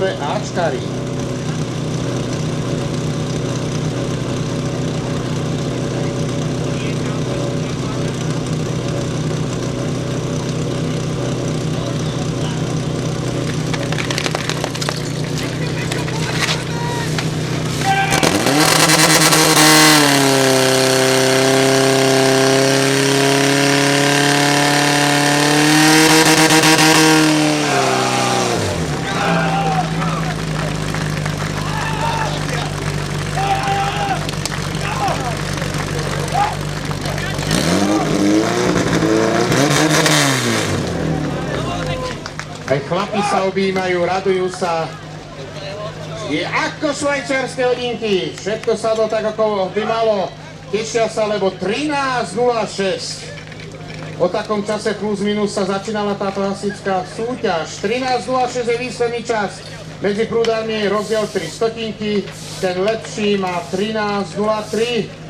priestore Ačkári. Aj chlapi sa objímajú, radujú sa. Je ako švajčiarske hodinky. Všetko sa to tak ako by malo. Tešia sa, lebo 13:06. O takom čase plus minus sa začínala táto hasičská súťaž. 13:06 je výsledný čas. Medzi prúdami je rozdiel 3 stotinky. Ten lepší má 13:03.